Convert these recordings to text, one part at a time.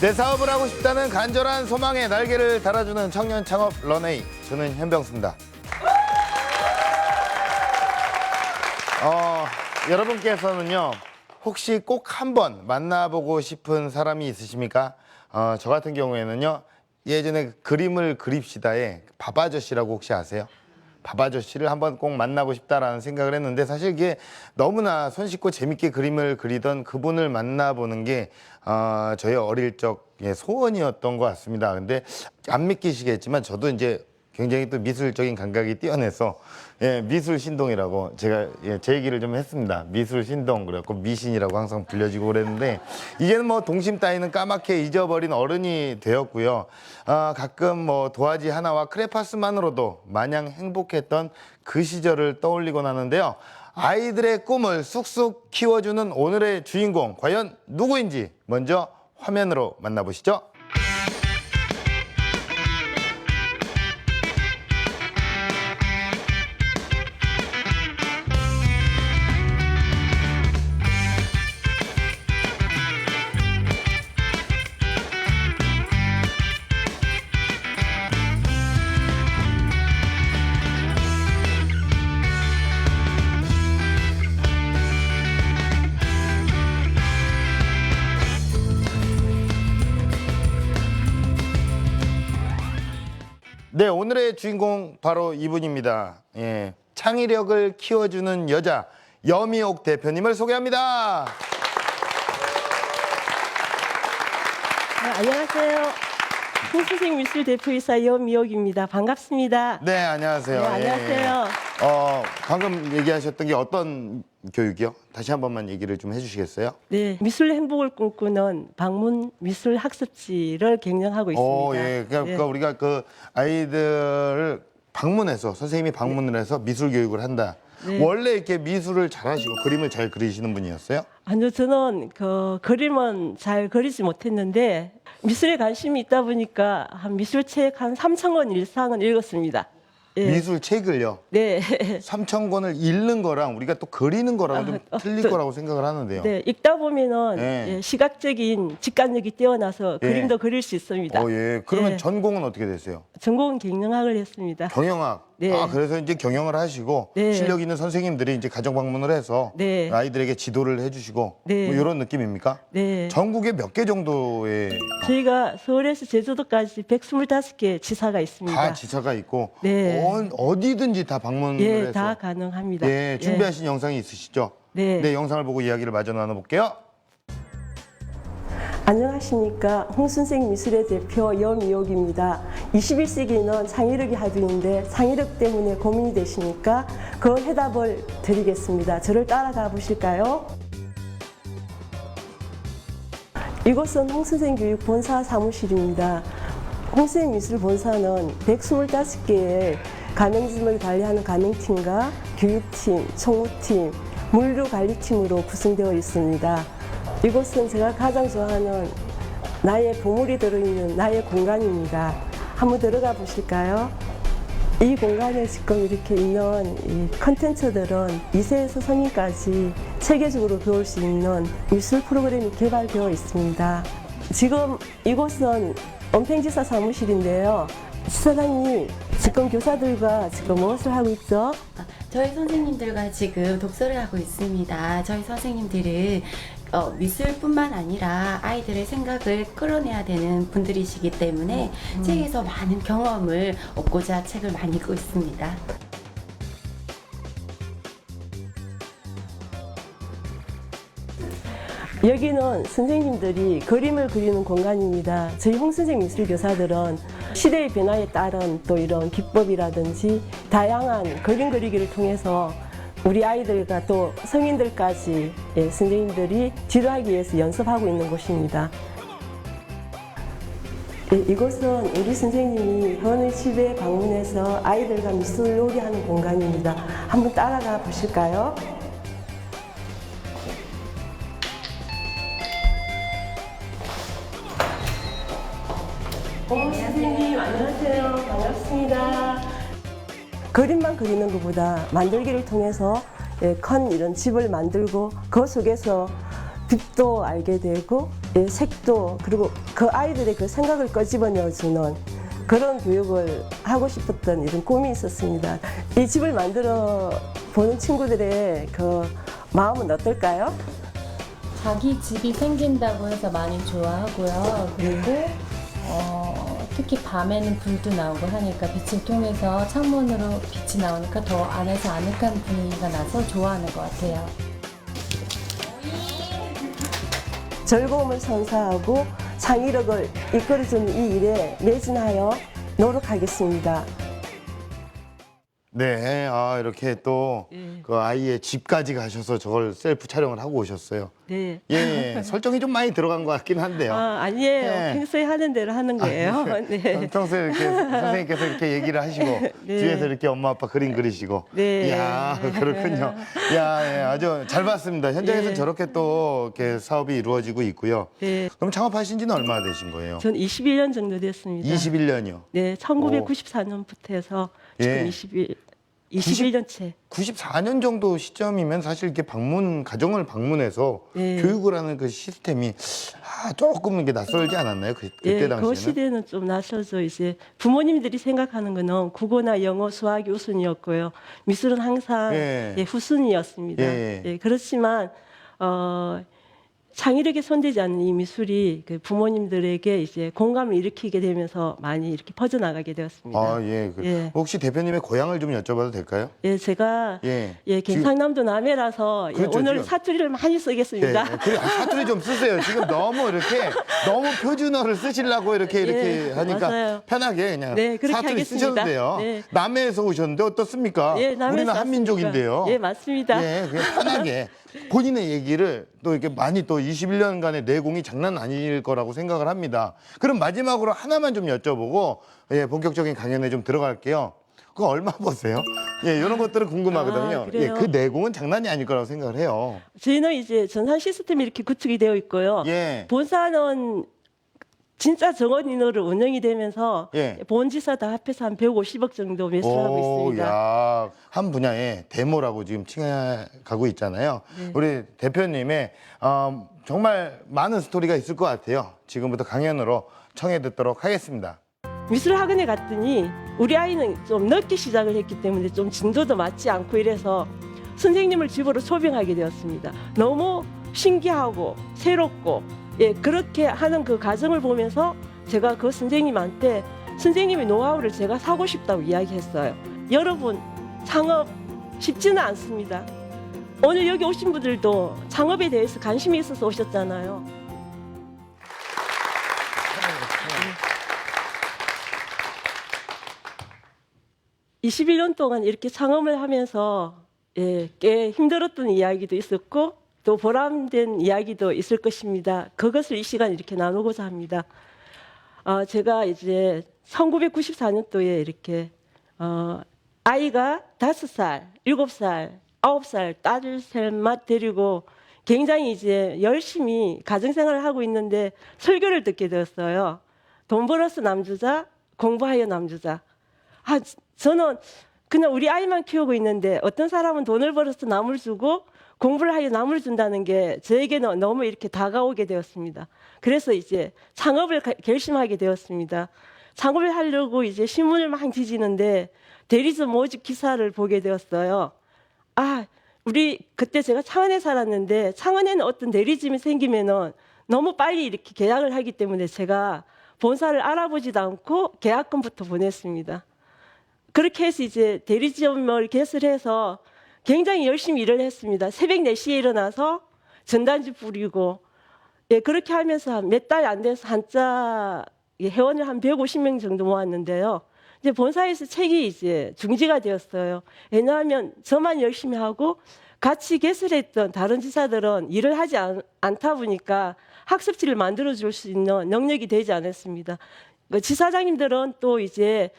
내 사업을 하고 싶다는 간절한 소망에 날개를 달아주는 청년 창업 런웨이. 저는 현병수입니다. 여러분께서는요, 혹시 꼭 한번 만나보고 싶은 사람이 있으십니까? 저 같은 경우에는요, 예전에 그림을 그립시다에 밥아저씨라고 혹시 아세요? 밥아저씨를 한번 꼭 만나고 싶다라는 생각을 했는데, 사실 이게 너무나 손쉽고 재밌게 그림을 그리던 그분을 만나보는 게 저희 어릴 적의 소원이었던 것 같습니다. 근데 안 믿기시겠지만 저도 이제 굉장히 또 미술적인 감각이 뛰어나서 미술 신동이라고 제가 제 얘기를 좀 했습니다. 미술 신동 그래갖고 미신이라고 항상 불려지고 그랬는데, 이제는 뭐 동심 따위는 까맣게 잊어버린 어른이 되었고요. 가끔 뭐 도화지 하나와 크레파스만으로도 마냥 행복했던 그 시절을 떠올리곤 하는데요. 아이들의 꿈을 쑥쑥 키워주는 오늘의 주인공, 과연 누구인지 먼저 화면으로 만나보시죠. 네, 오늘의 주인공 바로 이분입니다. 창의력을 키워주는 여자, 여미옥 대표님을 소개합니다. 안녕하세요. 홍수생 미술 대표이사 여미옥입니다. 반갑습니다. 네, 안녕하세요. 네, 안녕하세요. 방금 얘기하셨던 게 어떤 교육이요? 다시 한 번만 얘기를 좀 해주시겠어요? 네, 미술 행복을 꿈꾸는 방문 미술 학습지를 경영하고 있습니다. 예. 그러니까 네. 우리가 그 아이들을 방문해서 선생님이 방문을 해서 미술 교육을 한다. 네. 원래 이렇게 미술을 잘하시고 그림을 잘 그리시는 분이었어요? 아니요, 저는 그 그림은 잘 그리지 못했는데 미술에 관심이 있다 보니까 한 미술책 한 3,000권 이상은 읽었습니다. 예. 미술 책을요? 네. 3,000권을 읽는 거랑 우리가 또 그리는 거랑 좀 틀릴 거라고 생각을 하는데요. 네, 읽다 보면은 네. 시각적인 직관력이 뛰어나서 예. 그림도 그릴 수 있습니다. 예. 그러면 예. 전공은 어떻게 되세요? 전공은 경영학을 했습니다. 경영학. 네. 그래서 이제 경영을 하시고 네. 실력 있는 선생님들이 이제 가정 방문을 해서 네. 아이들에게 지도를 해주시고 네. 뭐 이런 느낌입니까? 네. 전국에 몇 개 정도의 저희가 서울에서 제주도까지 125개 지사가 있습니다. 다 지사가 있고 네. 어디든지 다 방문을 예, 해서 다 가능합니다. 예, 준비하신 영상이 있으시죠? 네. 영상을 보고 이야기를 마저 나눠볼게요. 안녕하십니까. 홍순생 미술의 대표 여미옥입니다. 21세기는 창의력이 하드인데 창의력 때문에 고민이 되시니까 그 해답을 드리겠습니다. 저를 따라가 보실까요? 이곳은 홍순생 교육 본사 사무실입니다. 홍순생 미술 본사는 125개의 가맹점을 관리하는 가맹팀과 교육팀, 총무팀, 물류관리팀으로 구성되어 있습니다. 이곳은 제가 가장 좋아하는 나의 보물이 들어있는 나의 공간입니다. 한번 들어가 보실까요? 이 공간에 지금 이렇게 있는 이 컨텐츠들은 2세에서 성인까지 체계적으로 배울 수 있는 미술 프로그램이 개발되어 있습니다. 지금 이곳은 은평지사 사무실인데요. 지사장님, 지금 교사들과 지금 무엇을 하고 있죠? 저희 선생님들과 지금 독서를 하고 있습니다. 저희 선생님들은 미술뿐만 아니라 아이들의 생각을 끌어내야 되는 분들이시기 때문에 책에서 많은 경험을 얻고자 책을 많이 읽고 있습니다. 여기는 선생님들이 그림을 그리는 공간입니다. 저희 홍선생 미술교사들은 시대의 변화에 따른 또 이런 기법이라든지 다양한 그림 그리기를 통해서 우리 아이들과 또 성인들까지 선생님들이 지도하기 위해서 연습하고 있는 곳입니다. 이곳은 우리 선생님이 어느 집에 방문해서 아이들과 미술 놀이하는 공간입니다. 한번 따라가 보실까요? 선생님 안녕하세요. 반갑습니다. 그림만 그리는 것보다 만들기를 통해서 큰 이런 집을 만들고 그 속에서 빛도 알게 되고 색도 그리고 그 아이들의 그 생각을 끄집어내주는 그런 교육을 하고 싶었던 이런 꿈이 있었습니다. 이 집을 만들어 보는 친구들의 그 마음은 어떨까요? 자기 집이 생긴다고 해서 많이 좋아하고요. 그리고 특히 밤에는 불도 나오고 하니까 빛을 통해서 창문으로 빛이 나오니까 더 안에서 아늑한 분위기가 나서 좋아하는 것 같아요. 즐거움을 선사하고 창의력을 이끌어주는 이 일에 매진하여 노력하겠습니다. 네, 이렇게 또 그 아이의 집까지 가셔서 저걸 셀프 촬영을 하고 오셨어요. 네. 예, 설정이 좀 많이 들어간 것 같긴 한데요. 아니에요. 네. 평소에 하는 대로 하는 거예요. 네. 평소에 이렇게 선생님께서 이렇게 얘기를 하시고 네. 뒤에서 이렇게 엄마 아빠 그림 그리시고. 네. 이야, 그렇군요. 야, 예, 아주 잘 봤습니다. 현장에서 네. 저렇게 또 이렇게 사업이 이루어지고 있고요. 네. 그럼 창업하신 지는 얼마나 되신 거예요? 전 21년 정도 됐습니다. 21년이요. 네, 1994년부터 해서 예. 지금 21년째. 94년 정도 시점이면 사실 이렇게 가정을 방문해서 네. 교육을 하는 그 시스템이 조금 이게 낯설지 않았나요? 그때 예, 그 당시에는? 시대는 좀 낯설죠. 이제 부모님들이 생각하는 거는 국어나 영어, 수학이 우선이었고요. 미술은 항상 예. 후순이었습니다. 예. 예, 그렇지만 창의력에 손대지 않는 이 미술이 그 부모님들에게 이제 공감을 일으키게 되면서 많이 이렇게 퍼져나가게 되었습니다. 예. 예. 혹시 대표님의 고향을 좀 여쭤봐도 될까요? 예, 제가 예. 경상남도 남해라서 그렇죠, 오늘 지금. 사투리를 많이 쓰겠습니다. 그래, 사투리 좀 쓰세요. 지금 너무 표준어를 쓰시려고 이렇게 예, 하니까 맞아요. 편하게 그냥 네, 그렇게 사투리 쓰셔도 하겠습니다. 돼요. 네. 남해에서 오셨는데 어떻습니까? 예, 남해에서 우리는 왔습니다. 한민족인데요. 예, 맞습니다. 예, 그냥 편하게 본인의 얘기를 또 이렇게 많이 또 21년간의 내공이 장난 아닐 거라고 생각을 합니다. 그럼 마지막으로 하나만 좀 여쭤보고 본격적인 강연에 좀 들어갈게요. 그거 얼마 버세요? 이런 것들은 궁금하거든요. 그래요? 그 내공은 장난이 아닐 거라고 생각을 해요. 저희는 이제 전산 시스템이 이렇게 구축이 되어 있고요. 예. 본사는 진짜 정원 인허를 운영이 되면서 예. 본지사 다 합해서 한 150억 정도 매출하고 있습니다. 야, 한 분야의 데모라고 지금 칭해가고 있잖아요. 네. 우리 대표님의 정말 많은 스토리가 있을 것 같아요. 지금부터 강연으로 청해 듣도록 하겠습니다. 미술학원에 갔더니 우리 아이는 좀 늦게 시작을 했기 때문에 좀 진도도 맞지 않고 이래서 선생님을 집으로 초빙하게 되었습니다. 너무 신기하고 새롭고 그렇게 하는 그 과정을 보면서 제가 그 선생님한테 선생님의 노하우를 제가 사고 싶다고 이야기했어요. 여러분, 창업 쉽지는 않습니다. 오늘 여기 오신 분들도 창업에 대해서 관심이 있어서 오셨잖아요. 21년 동안 이렇게 창업을 하면서 꽤 힘들었던 이야기도 있었고 또 보람된 이야기도 있을 것입니다. 그것을 이 시간 이렇게 나누고자 합니다. 제가 이제 1994년도에 이렇게 아이가 5살, 7살, 9살 딸을 셋만 데리고 굉장히 이제 열심히 가정생활을 하고 있는데 설교를 듣게 되었어요. 돈 벌어서 남주자, 공부하여 남주자. 저는 그냥 우리 아이만 키우고 있는데 어떤 사람은 돈을 벌어서 남을 주고 공부를 하여 남을 준다는 게 저에게는 너무 이렇게 다가오게 되었습니다. 그래서 이제 창업을 결심하게 되었습니다. 창업을 하려고 이제 신문을 막 뒤지는데 대리점 모집 기사를 보게 되었어요. 우리 그때 제가 창원에 살았는데 창원에는 어떤 대리점이 생기면은 너무 빨리 이렇게 계약을 하기 때문에 제가 본사를 알아보지도 않고 계약금부터 보냈습니다. 그렇게 해서 이제 대리점을 개설해서 굉장히 열심히 일을 했습니다. 새벽 4시에 일어나서 전단지 뿌리고 그렇게 하면서 몇 달 안 돼서 한자 회원을 한 150명 정도 모았는데요. 이제 본사에서 책이 이제 중지가 되었어요. 왜냐하면 저만 열심히 하고 같이 개설했던 다른 지사들은 일을 하지 않다 보니까 학습지를 만들어 줄 수 있는 능력이 되지 않았습니다. 지사장님들은 또 이제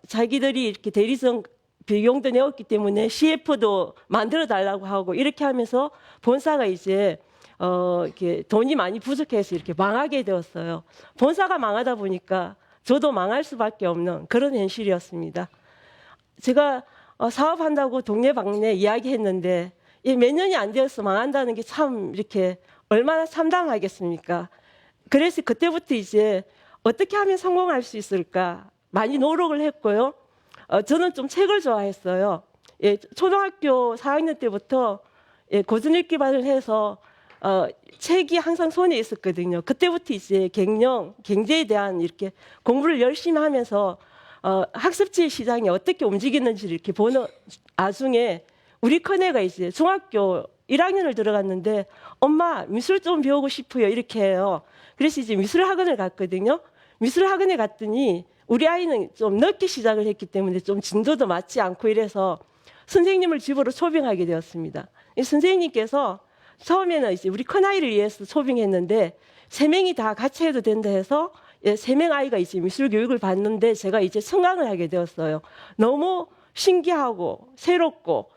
자기들이 이렇게 대리점 비용도 내었기 때문에 CF도 만들어 달라고 하고 이렇게 하면서 본사가 이제 이렇게 돈이 많이 부족해서 이렇게 망하게 되었어요. 본사가 망하다 보니까 저도 망할 수밖에 없는 그런 현실이었습니다. 제가 사업한다고 동네방네 그래서 그때부터 이제 어떻게 하면 성공할 수 있을까 많이 노력을 했고요. 저는 좀 책을 좋아했어요. 예, 초등학교 4학년 때부터 예, 고전 읽기반을 해서 책이 항상 손에 있었거든요. 그때부터 이제 갱년, 경제에 대한 이렇게 공부를 열심히 하면서 학습지 시장이 어떻게 움직이는지를 이렇게 보는 와중에 우리 큰애가 이제 중학교 1학년을 들어갔는데 엄마 미술 좀 배우고 싶어요 이렇게 해요. 그래서 이제 미술 학원을 갔거든요. 미술 학원에 갔더니 우리 아이는 좀 늦게 시작을 했기 때문에 좀 진도도 맞지 않고 이래서 선생님을 집으로 초빙하게 되었습니다. 이 선생님께서 처음에는 이제 우리 큰아이를 위해서 초빙했는데 3명이 다 같이 해도 된다 해서 3명 아이가 이제 미술 교육을 받는데 제가 이제 청강을 하게 되었어요. 너무 신기하고 새롭고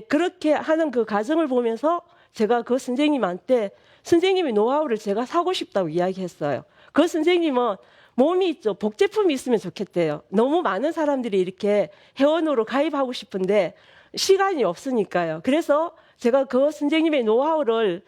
그렇게 하는 그 과정을 보면서 제가 그 선생님한테 선생님의 노하우를 제가 사고 싶다고 이야기했어요. 그 선생님은 몸이 있죠. 복제품이 있으면 좋겠대요. 너무 많은 사람들이 이렇게 회원으로 가입하고 싶은데 시간이 없으니까요. 그래서 제가 그 선생님의 노하우를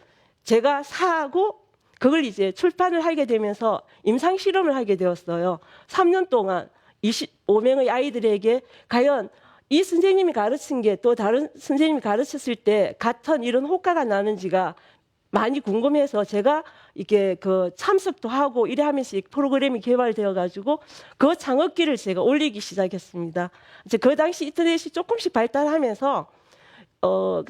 제가 사고 그걸 이제 출판을 하게 되면서 임상 실험을 하게 되었어요. 3년 동안 25명의 아이들에게 과연 이 선생님이 가르친 게 또 다른 선생님이 가르쳤을 때 같은 이런 효과가 나는지가 많이 궁금해서 제가 이게 그 참석도 하고 이래 하면서 이 프로그램이 개발되어 가지고 그 창업기를 제가 올리기 시작했습니다. 이제 그 당시 인터넷이 조금씩 발달하면서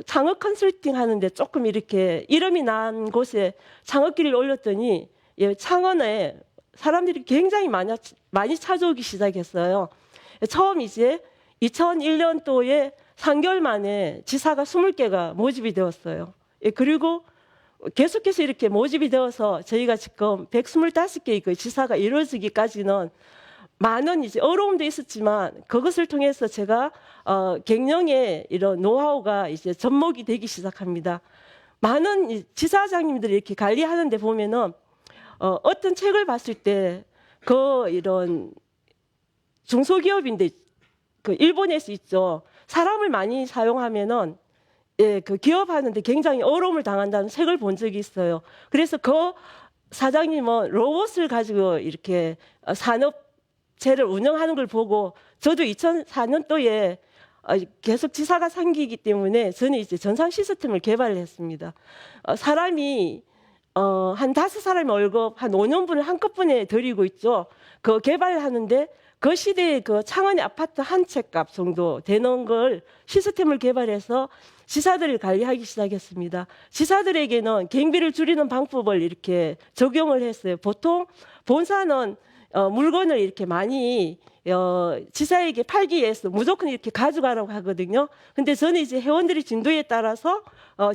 창업 컨설팅 하는데 조금 이렇게 이름이 난 곳에 창업기를 올렸더니 창원에 사람들이 굉장히 많이 찾아오기 시작했어요. 처음 이제 2001년도에 3개월 만에 지사가 20개가 모집이 되었어요. 그리고 계속해서 이렇게 모집이 되어서 저희가 지금 125개의 그 지사가 이루어지기까지는 많은 이제 어려움도 있었지만 그것을 통해서 제가 갱년의 이런 노하우가 이제 접목이 되기 시작합니다. 많은 지사장님들이 이렇게 관리하는데 보면은 어떤 책을 봤을 때 그 이런 중소기업인데 그 일본에서 있죠. 사람을 많이 사용하면은 그 기업하는데 굉장히 어려움을 당한다는 책을 본 적이 있어요. 그래서 그 사장님은 로봇을 가지고 이렇게 산업체를 운영하는 걸 보고 저도 2004년도에 계속 지사가 생기기 때문에 저는 이제 전산 시스템을 개발을 했습니다. 사람이 한 5사람의 월급 한 5년분을 한꺼번에 드리고 있죠. 그 개발을 하는데 그 시대에 그 창원의 아파트 한 채 값 정도 되는 걸 시스템을 개발해서 지사들을 관리하기 시작했습니다. 지사들에게는 경비를 줄이는 방법을 이렇게 적용을 했어요. 보통 본사는 물건을 이렇게 많이 지사에게 팔기 위해서 무조건 이렇게 가져가라고 하거든요. 근데 저는 이제 회원들이 진도에 따라서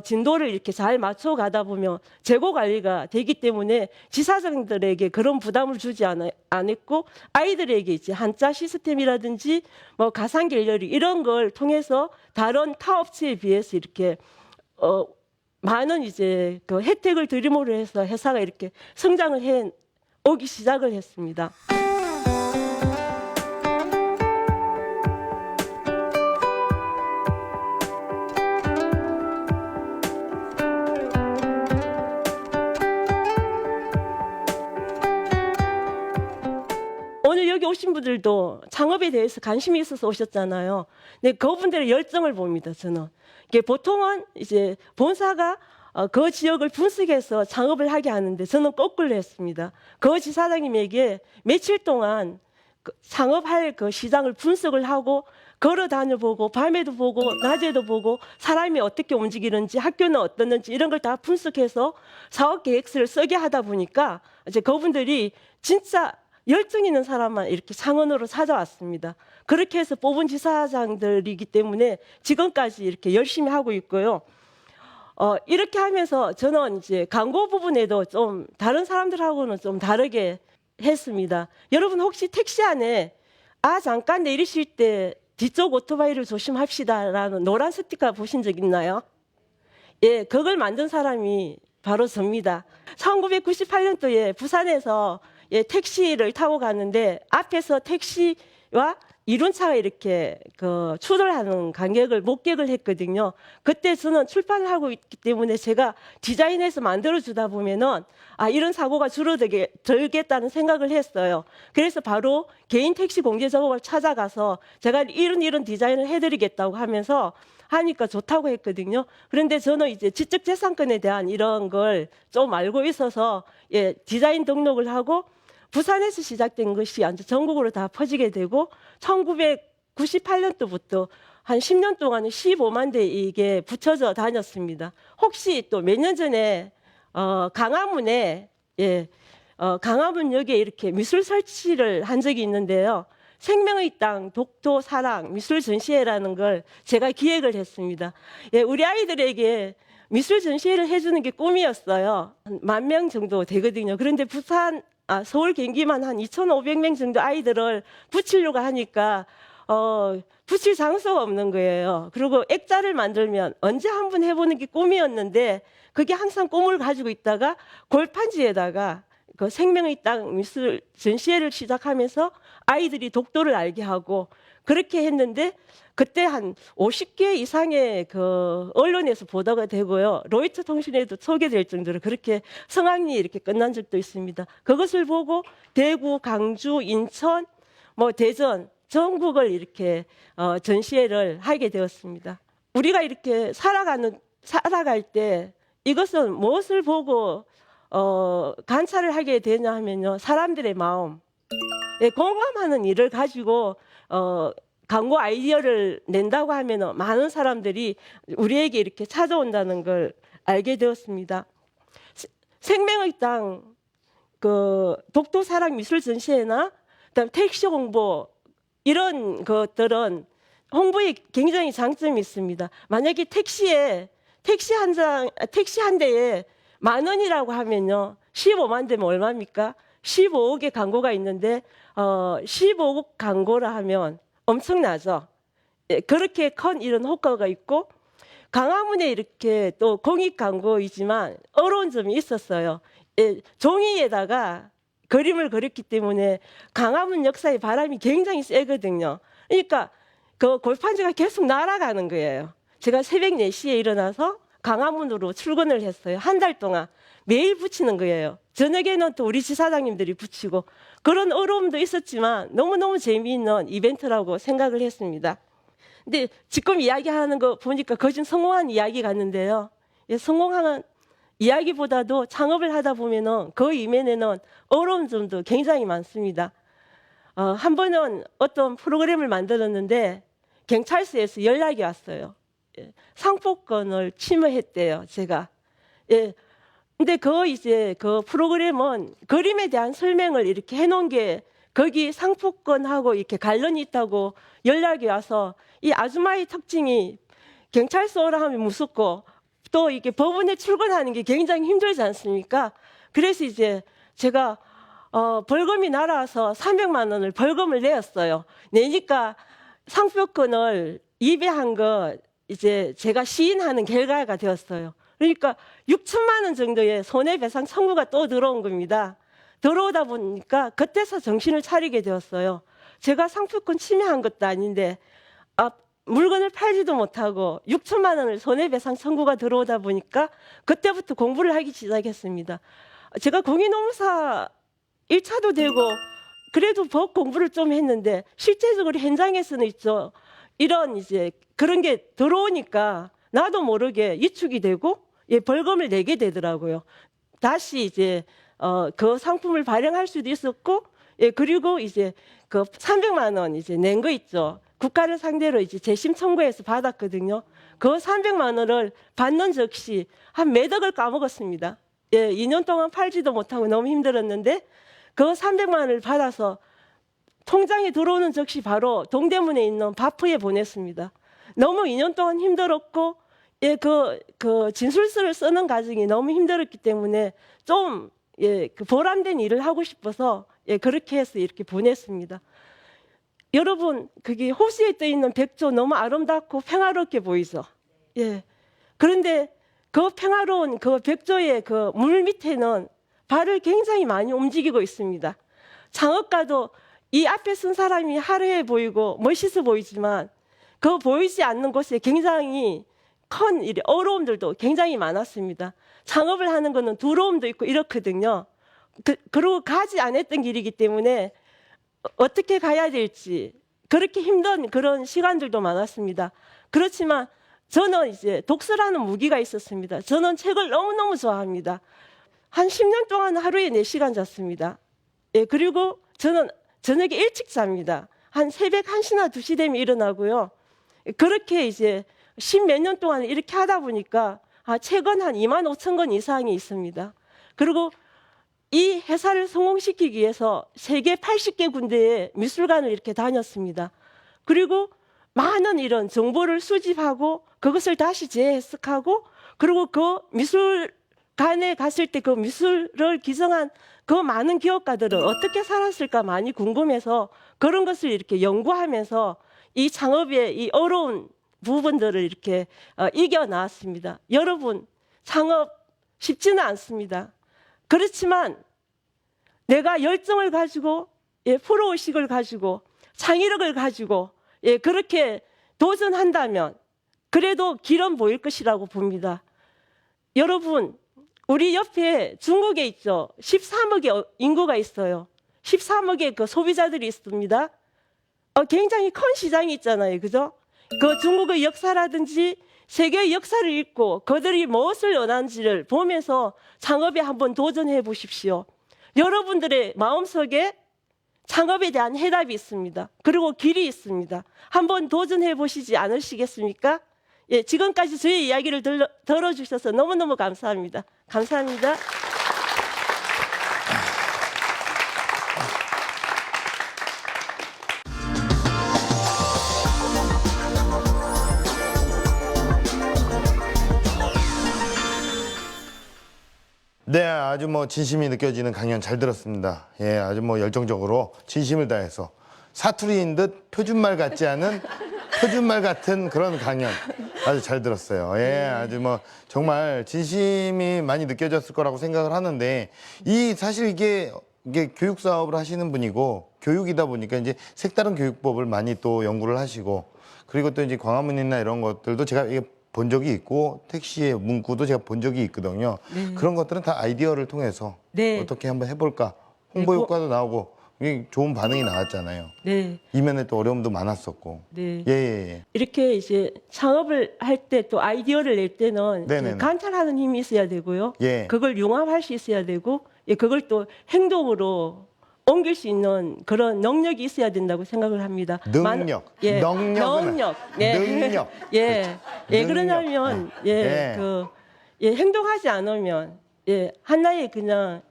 진도를 이렇게 잘 맞춰 가다 보면 재고 관리가 되기 때문에 지사장들에게 그런 부담을 주지 않았고 아이들에게 이제 한자 시스템이라든지 뭐 가상 갤러리 이런 걸 통해서 다른 타 업체에 비해서 이렇게 많은 이제 그 혜택을 드림으로 해서 회사가 이렇게 성장을 해 오기 시작을 했습니다. 오늘 여기 오신 분들도 창업에 대해서 관심이 있어서 오셨잖아요. 근데 그분들의 열정을 봅니다. 저는 이게 보통은 이제 본사가 그 지역을 분석해서 창업을 하게 하는데 저는 거꾸로 했습니다. 그 지사장님에게 며칠 동안 창업할 그 시장을 분석을 하고 걸어 다녀보고 밤에도 보고 낮에도 보고 사람이 어떻게 움직이는지 학교는 어떻는지 이런 걸 다 분석해서 사업 계획서를 쓰게 하다 보니까 이제 그분들이 진짜 열정 있는 사람만 이렇게 창원으로 찾아왔습니다. 그렇게 해서 뽑은 지사장들이기 때문에 지금까지 이렇게 열심히 하고 있고요. 이렇게 하면서 저는 이제 광고 부분에도 좀 다른 사람들하고는 좀 다르게 했습니다. 여러분 혹시 택시 안에 잠깐 내리실 때 뒤쪽 오토바이를 조심합시다라는 노란 스티커 보신 적 있나요? 예, 그걸 만든 사람이 바로 접니다. 1998년도에 부산에서 택시를 타고 갔는데 앞에서 택시 이륜차가 이렇게 추돌하는 간격을 목격을 했거든요. 그때 저는 출판을 하고 있기 때문에 제가 디자인해서 만들어주다 보면은 이런 사고가 줄어들겠다는 생각을 했어요. 그래서 바로 개인 택시 공제 작업을 찾아가서 제가 이런 디자인을 해드리겠다고 하니까 좋다고 했거든요. 그런데 저는 이제 지적재산권에 대한 이런 걸 좀 알고 있어서 디자인 등록을 하고 부산에서 시작된 것이 전국으로 다 퍼지게 되고 1998년도부터 한 10년 동안은 15만 대 이게 붙여져 다녔습니다. 혹시 또 몇 년 전에 강화문에 강화문역에 이렇게 미술 설치를 한 적이 있는데요. 생명의 땅 독도 사랑 미술 전시회라는 걸 제가 기획을 했습니다. 우리 아이들에게 미술 전시회를 해주는 게 꿈이었어요. 10,000명 정도 되거든요. 그런데 서울 경기만 한 2,500명 정도 아이들을 붙이려고 하니까 붙일 장소가 없는 거예요. 그리고 액자를 만들면 언제 한번 해보는 게 꿈이었는데 그게 항상 꿈을 가지고 있다가 골판지에다가 그 생명의 땅 미술 전시회를 시작하면서 아이들이 독도를 알게 하고 그렇게 했는데 그때 한 50개 이상의 언론에서 보도가 되고요. 로이터 통신에도 소개될 정도로 그렇게 성황리 이렇게 끝난 적도 있습니다. 그것을 보고 대구, 강주, 인천, 대전, 전국을 이렇게 전시회를 하게 되었습니다. 우리가 이렇게 살아갈 때 이것은 무엇을 보고 관찰을 하게 되냐 하면요. 사람들의 마음. 공감하는 일을 가지고 광고 아이디어를 낸다고 하면 많은 사람들이 우리에게 이렇게 찾아온다는 걸 알게 되었습니다. 생명의 땅, 독도 사랑 미술 전시회나 그다음 택시 홍보 이런 것들은 홍보에 굉장히 장점이 있습니다. 만약에 택시 한 대에 10,000원이라고 하면요. 15만 대면 얼마입니까? 15억의 광고가 있는데 15억 광고라 하면 엄청나죠. 그렇게 큰 이런 효과가 있고 강화문에 이렇게 또 공익 광고이지만 어려운 점이 있었어요. 종이에다가 그림을 그렸기 때문에 강화문 역사의 바람이 굉장히 세거든요. 그러니까 그 골판지가 계속 날아가는 거예요. 제가 새벽 4시에 일어나서 강화문으로 출근을 했어요. 한 달 동안 매일 붙이는 거예요. 저녁에는 또 우리 지사장님들이 붙이고 그런 어려움도 있었지만 너무너무 재미있는 이벤트라고 생각을 했습니다. 근데 지금 이야기하는 거 보니까 거진 성공한 이야기 같는데요. 성공한 이야기보다도 창업을 하다 보면은 그 이면에는 어려운 점도 굉장히 많습니다. 한 번은 어떤 프로그램을 만들었는데 경찰서에서 연락이 왔어요. 상품권을 침해했대요, 제가. 근데 그 프로그램은 그림에 대한 설명을 이렇게 해놓은 게 거기 상품권하고 이렇게 관련이 있다고 연락이 와서 이 아줌마의 특징이 경찰서 오라 하면 무섭고 또 이게 법원에 출근하는 게 굉장히 힘들지 않습니까? 그래서 이제 제가 벌금이 날아와서 300만 원을 벌금을 내었어요. 내니까 상표권을 입에한 거 이제 제가 시인하는 결과가 되었어요. 그러니까 6천만 원 정도의 손해배상 청구가 또 들어온 겁니다. 들어오다 보니까 그때서 정신을 차리게 되었어요. 제가 상표권 침해한 것도 아닌데 물건을 팔지도 못하고 6천만 원을 손해배상 청구가 들어오다 보니까 그때부터 공부를 하기 시작했습니다. 제가 공인노무사 1차도 되고 그래도 법 공부를 좀 했는데 실제적으로 현장에서는 있죠. 이런 이제 그런 게 들어오니까 나도 모르게 위축이 되고 벌금을 내게 되더라고요. 다시 이제 그 상품을 발행할 수도 있었고 그리고 이제 그 300만 원 이제 낸 거 있죠. 국가를 상대로 이제 재심 청구해서 받았거든요. 그 300만 원을 받는 즉시 한 몇 억을 까먹었습니다. 2년 동안 팔지도 못하고 너무 힘들었는데 그 300만 원을 받아서 통장에 들어오는 즉시 바로 동대문에 있는 바프에 보냈습니다. 너무 2년 동안 힘들었고 그 진술서를 쓰는 과정이 너무 힘들었기 때문에 좀 그 보람된 일을 하고 싶어서 그렇게 해서 이렇게 보냈습니다. 여러분 그게 호수에 떠 있는 백조 너무 아름답고 평화롭게 보이죠. 그런데 그 평화로운 그 백조의 그 물 밑에는 발을 굉장히 많이 움직이고 있습니다. 창업가도 이 앞에 쓴 사람이 화려해 보이고 멋있어 보이지만 그 보이지 않는 곳에 굉장히 큰 어려움들도 굉장히 많았습니다. 창업을 하는 거는 두려움도 있고 이렇거든요. 그리고 가지 않았던 길이기 때문에 어떻게 가야 될지 그렇게 힘든 그런 시간들도 많았습니다. 그렇지만 저는 이제 독서라는 무기가 있었습니다. 저는 책을 너무너무 좋아합니다. 한 10년 동안 하루에 4시간 잤습니다. 예, 그리고 저는 저녁에 일찍 잡니다. 한 새벽 1시나 2시 되면 일어나고요. 그렇게 이제 10몇 년 동안 이렇게 하다 보니까 책은 한 25,000권 이상이 있습니다. 그리고 이 회사를 성공시키기 위해서 세계 80개 군데의 미술관을 이렇게 다녔습니다. 그리고 많은 이런 정보를 수집하고 그것을 다시 재해석하고 그리고 그 미술관에 갔을 때 그 미술을 기증한 그 많은 기업가들은 어떻게 살았을까 많이 궁금해서 그런 것을 이렇게 연구하면서 이 창업의 이 어려운 부분들을 이렇게 이겨나왔습니다. 여러분, 창업 쉽지는 않습니다. 그렇지만 내가 열정을 가지고 프로의식을 가지고 창의력을 가지고 그렇게 도전한다면 그래도 길은 보일 것이라고 봅니다. 여러분, 우리 옆에 중국에 있죠. 13억의 인구가 있어요. 13억의 그 소비자들이 있습니다. 굉장히 큰 시장이 있잖아요. 그죠? 그 중국의 역사라든지 세계의 역사를 읽고 그들이 무엇을 원하는지를 보면서 창업에 한번 도전해 보십시오. 여러분들의 마음속에 창업에 대한 해답이 있습니다. 그리고 길이 있습니다. 한번 도전해 보시지 않으시겠습니까? 예, 지금까지 저의 이야기를 들어주셔서 너무너무 감사합니다. 감사합니다. 네, 아주 뭐 진심이 느껴지는 강연 잘 들었습니다. 예, 아주 뭐 열정적으로 진심을 다해서 사투리인 듯 표준말 같지 않은 표준말 같은 그런 강연 아주 잘 들었어요. 예, 아주 뭐 정말 진심이 많이 느껴졌을 거라고 생각을 하는데 사실 이게 교육 사업을 하시는 분이고 교육이다 보니까 이제 색다른 교육법을 많이 또 연구를 하시고 그리고 또 이제 광화문이나 이런 것들도 제가 이게 본 적이 있고 택시의 문구도 제가 본 적이 있거든요. 네. 그런 것들은 다 아이디어를 통해서 네. 어떻게 한번 해볼까 홍보 네, 효과도 나오고 이게 좋은 반응이 나왔잖아요. 네. 이면에 또 어려움도 많았었고. 네. 예. 이렇게 이제 창업을 할 때 또 아이디어를 낼 때는 네네네. 관찰하는 힘이 있어야 되고요. 예. 그걸 융합할 수 있어야 되고, 그걸 또 행동으로 옮길 수 있는 그런 능력이 있어야 된다고 생각을 합니다. 능력. 예. 능력은 능력. 네. 능력. 예. 예. 능력. 그러냐면 예. 행동하지 않으면 하나의 그냥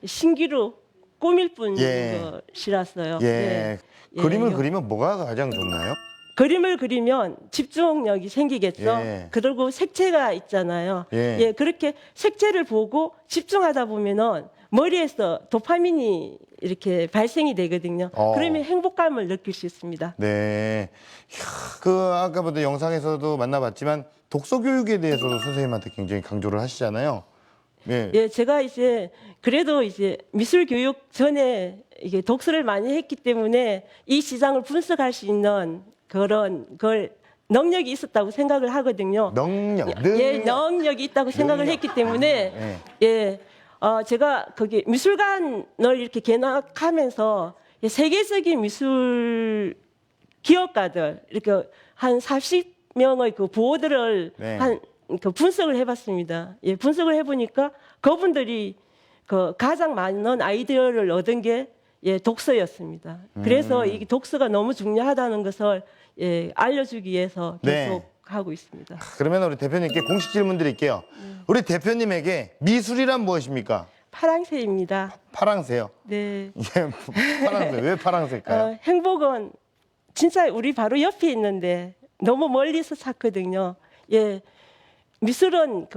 신기루 꾸밀 뿐인 것이라서요. 예. 예. 그림을 예. 그리면 뭐가 가장 좋나요? 그림을 그리면 집중력이 생기겠죠. 예. 그리고 색채가 있잖아요. 예. 그렇게 색채를 보고 집중하다 보면은 머리에서 도파민이 이렇게 발생이 되거든요. 그러면 행복감을 느낄 수 있습니다. 네. 아까부터 영상에서도 만나봤지만 독서 교육에 대해서도 선생님한테 굉장히 강조를 하시잖아요. 예. 예, 제가 그래도 미술 교육 전에 이게 독서를 많이 했기 때문에 이 시장을 분석할 수 있는 그걸 능력이 있었다고 생각을 하거든요. 능력. 능력이 있다고 생각을 했기 때문에 제가 거기 미술관을 이렇게 개학하면서 세계적인 미술 기업가들 이렇게 한 40명의 그 부호들을 분석을 해봤습니다. 분석을 해보니까 그분들이 가장 많은 아이디어를 얻은 게 독서였습니다. 그래서 이 독서가 너무 중요하다는 것을 알려주기 위해서 계속 하고 있습니다. 그러면 우리 대표님께 공식 질문 드릴게요. 우리 대표님에게 미술이란 무엇입니까? 파랑새입니다. 파랑새요. 네. 파랑새. 왜 파랑새일까요? 행복은 진짜 우리 바로 옆에 있는데 너무 멀리서 찾거든요. 미술은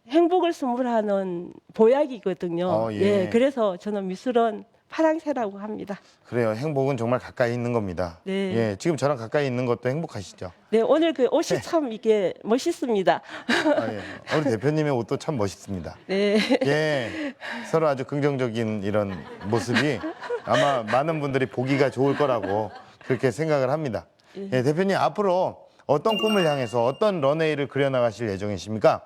행복을 선물하는 보약이거든요. 예. 그래서 저는 미술은 파랑새라고 합니다. 그래요. 행복은 정말 가까이 있는 겁니다. 네. 예, 지금 저랑 가까이 있는 것도 행복하시죠? 네, 오늘 그 옷이 참 이게 멋있습니다. 아, 예. 우리 대표님의 옷도 참 멋있습니다. 네. 예, 서로 아주 긍정적인 이런 모습이 아마 많은 분들이 보기가 좋을 거라고 그렇게 생각을 합니다. 예, 대표님 앞으로 어떤 꿈을 향해서 어떤 런웨이를 그려나가실 예정이십니까?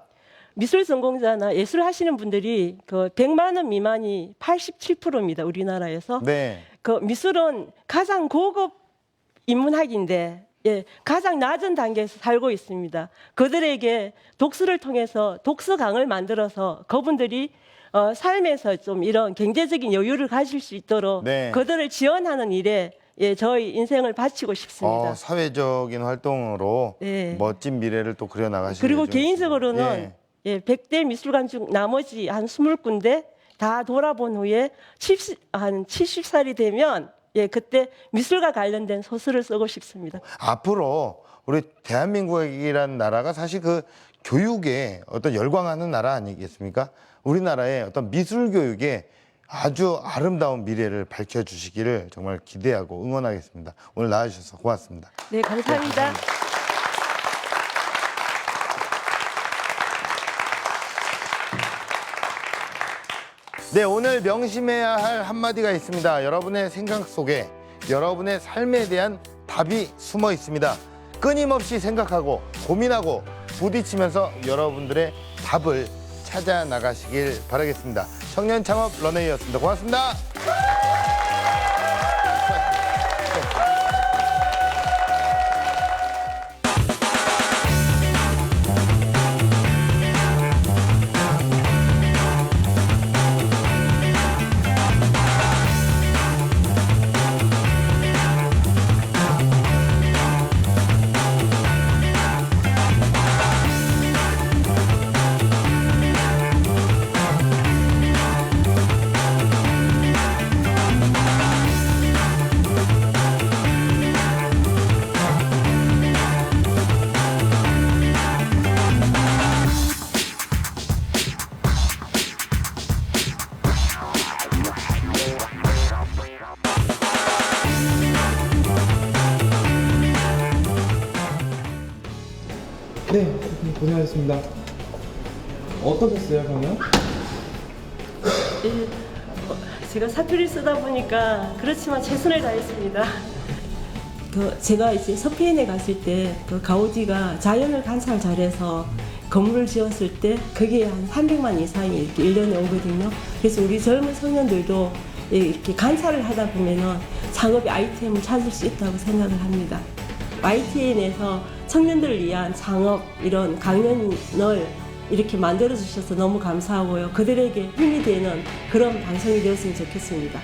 미술 전공자나 예술 하시는 분들이 그 100만 원 미만이 87%입니다. 우리나라에서. 네. 그 미술은 가장 고급 인문학인데 예, 가장 낮은 단계에서 살고 있습니다. 그들에게 독서를 통해서 독서강을 만들어서 그분들이 삶에서 좀 이런 경제적인 여유를 가질 수 있도록 네. 그들을 지원하는 일에 예, 저희 인생을 바치고 싶습니다. 사회적인 활동으로 네. 멋진 미래를 또 그려나가실 그리고 예정이십니다. 개인적으로는 예, 100대 미술관 중 나머지 한 20군데 다 돌아본 후에 한 70살이 되면 예, 그때 미술과 관련된 소설을 쓰고 싶습니다. 앞으로 우리 대한민국이라는 나라가 사실 그 교육에 어떤 열광하는 나라 아니겠습니까? 우리나라의 어떤 미술 교육에 아주 아름다운 미래를 밝혀주시기를 정말 기대하고 응원하겠습니다. 오늘 나와주셔서 고맙습니다. 네, 감사합니다. 네, 오늘 명심해야 할 한마디가 있습니다. 여러분의 생각 속에 여러분의 삶에 대한 답이 숨어 있습니다. 끊임없이 생각하고 고민하고 부딪히면서 여러분들의 답을 찾아 나가시길 바라겠습니다. 청년 창업 런웨이였습니다. 고맙습니다. 네, 고생하셨습니다. 어떠셨어요, 그러면? 예, 제가 사투리 쓰다 보니까 그렇지만 최선을 다했습니다. 제가 이제 서피엔에 갔을 때 그 가우디가 자연을 관찰 잘해서 건물을 지었을 때 거기에 한 300만 이상이 이렇게 1년에 오거든요. 그래서 우리 젊은 청년들도 이렇게 관찰을 하다 보면은 창업의 아이템을 찾을 수 있다고 생각을 합니다. YTN에서 청년들을 위한 창업 이런 강연을 이렇게 만들어 주셔서 너무 감사하고요. 그들에게 힘이 되는 그런 방송이 되었으면 좋겠습니다.